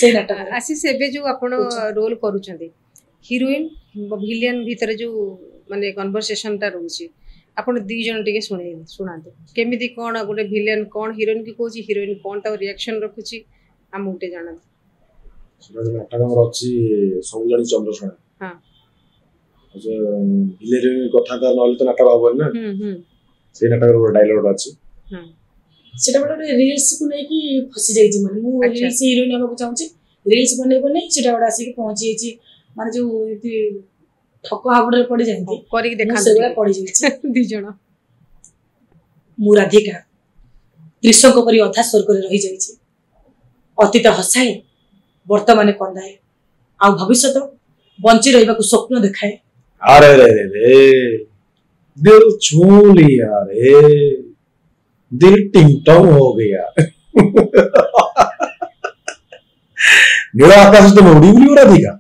से नाटक आशीष एबे जो आपण रोल करूछंती हीरोइन विलेन भीतर जो माने कन्वर्सेशन टा रहउची आपण दी जन टिके सुनाते केमिति कोन गोटे विलेन कोन हीरोइन की कोची हीरोइन कोन ता रिएक्शन रखुची हम उठे जाना नाटक हमर अछि सबजणी चंद्रसेन हां जे विलेन कथा त नले त नाटक होबन ना से नाटक रो डायलॉग अछि हां सेटा बडा रील्स को नै कि फसी जाई छी माने मु रील्स हीरोइन हमको चाहू छी रील्स बने बने सेटा बडा आसी के पहुंची छी माने जो इति ठको हाबडे पड़ी जांती करी देखा सेबला पड़ी जाई छी दी जण मु राधिका त्रिशंक परि अधा स्वर्ग रे रही जाई छी अतीत हसाए वर्तमान कंदाए आ भविष्य बंची रहबा को स्वप्न देखाए अरे रे रे दिल छू लिया रे दिल टिंगटोंग हो गया नीला आकाश तो उड़ी उड़ी राधिका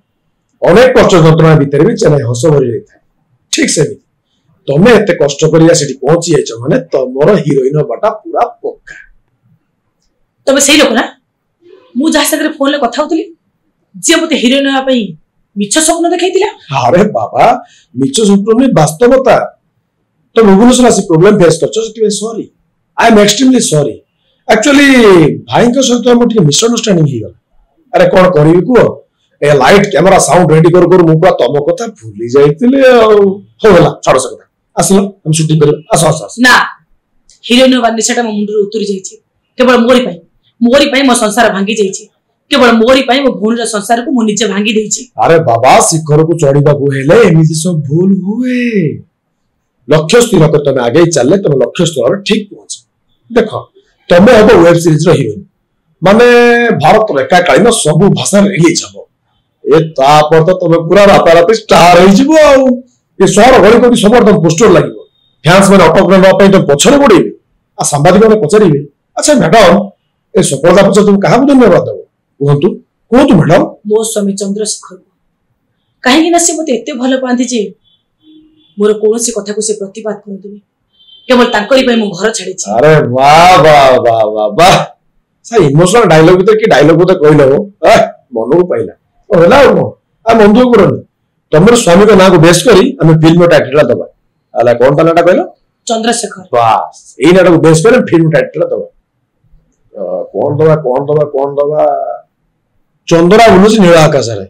अनेक कष्ट जंत्रणा भीतर भी चेन्नई हस भरी रही था ठीक से तमें एत कष्ट करिया सेठी पहुंची जाइछ माने तमरो हीरोइन बाटा पूरा पक्का तबे सही लोक ना मु जा सगरे फोन ले कथा होतली जे मते हीरोइन होया पई मिछ स्वप्न देखैतिला अरे बाबा मिछ स्वप्न में वास्तवता तो भुवनेश्वर आसी प्रॉब्लम फेस करछ सेठी sorry I am extremely sorry actually भाई को सहित हम टिके मिसअंडरस्टैंडिंग ही गला अरे कोन करिवि को ए लाइट कैमरा साउंड रेडी कर मु पूरा तम कथा भूली जाइतिले हो गला छोड़ सकता आसलो हम शूटिंग कर आस ना हीरोइन बानी सेटा मो मुंडर उतरी जाइछि केवल मोरी पई मो संसार भांगी जाइछि केवल मोरी पई मो भूनर संसार को मु निजे भांगी देछि अरे बाबा शिखर को चढ़ीबा को हेले एमिति सब भूल हुए लक्ष्य स्थिर कर तमे आगे चलले तमे लक्ष्य स्थिर ठीक पहुंच देखो तमे अब वेब सीरीज रो हीरोइन माने भारत रेखाकालीन सब भाषा रिलीज हबो ए तापर तो तमे पूरा राताराती स्टार होई जिवो आ ए शहर घरी को समर्थन पोस्टर लागिवो फैंस माने ऑटोग्राफ न पई तो पछरे पड़िबे आ संवादिक माने पछरिबे अच्छा मैडम ए सफलता पछ तुम कहा धन्यवाद दबो कोहतु मैडम मो स्वामी चंद्रशेखर काहे कि से मते एते भलो पांती जे मोर कोनोसी कथा को से प्रतिवाद करदुनी केवल तांकरी पई मो घर छाड़ी छी अरे वाह वाह वाह वाह वाह सा इमोशनल डायलॉग तो कि डायलॉग तो कहलो मन को पाइला ओ होला आ मन दुख करन तमर स्वामी को ना को बेस करी हम फिल्म टाइटल दबा आला कोन तनाटा कहलो चंद्रशेखर बस एई नाटा को बेस करे फिल्म टाइटल दबा कोन दबा चंद्रा बुलुसी नीला आकाश रे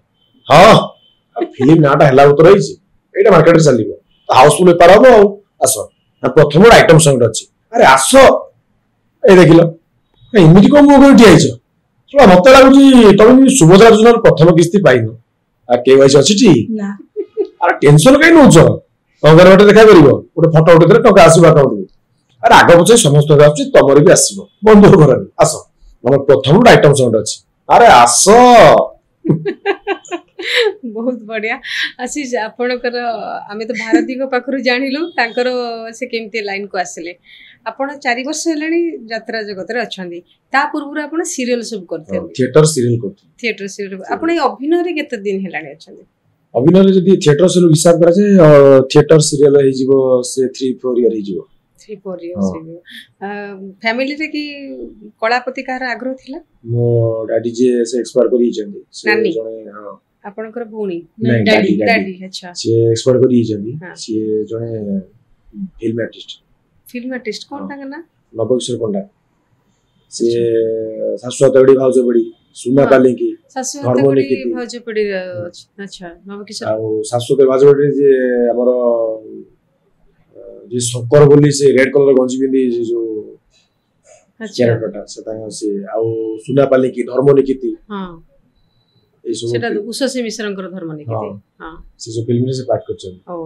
हां फिल्म नाटा हला उतर रही छी एटा मार्केट रे चलीबो हाउसफुल बेपार हो आसो प्रथम आइटम सॉन्ग अछि अरे आसो ए देखिलो एमिति को मो को ठियाइछ थोड़ा मते लागुची तमे सुभद्रा योजना प्रथम किस्ती पाइनो आ केवाईसी अछि टी ना अरे टेंशन काई नउछ अंगर बटे देखा करिवो ओटे फोटो उठे करे टका आसीबा अकाउंट अरे आगे पछे समस्त आछि तमर भी आसीबो बंधु घर आसो हम प्रथम आइटम सॉन्ग अछि अरे आसो बहुत बढ़िया आशीष आपणकर आमे तो भारती को पाखरु जानिलु तांकर से केमते लाइन को आसिले आपण 4 वर्ष हेलानी यात्रा जगत रे अछंदी ता पूर्व आपण सीरियल सब करथे थिएटर सीरियल आपण अभिनय रे केते दिन हेलानी अछंदी अभिनय रे जदी थिएटर से हिसाब करा जे थिएटर सीरियल हे जिवो से 3-4 इयर हे जिवो 3-4 इयर फैमिली रे की कलापति कार आग्रह थिला मो डैडी जे से एक्सपायर करी जंदी से जने हां आपनकर भौणी डैडी अच्छा से एक्सपायर करी जंदी से जने फिल्म आर्टिस्ट कोन तांगा ना नवकिशोर पंडा से शाश्वत बड़ी भाउज बड़ी सुना काली की शाश्वत बड़ी भाउज बड़ी अच्छा नवकिशोर आ शाश्वत भाउज बड़ी जे हमर जे शंकर बोली से रेड कलर गंजी बिंदी जो अच्छा कैरेक्टरटा से तांगा से आ सुना पाली की धर्म निकिति हां ए सब सेटा उषसी मिश्रंकर धर्म निकिति हां से जो फिल्म से पार्ट करछन ओ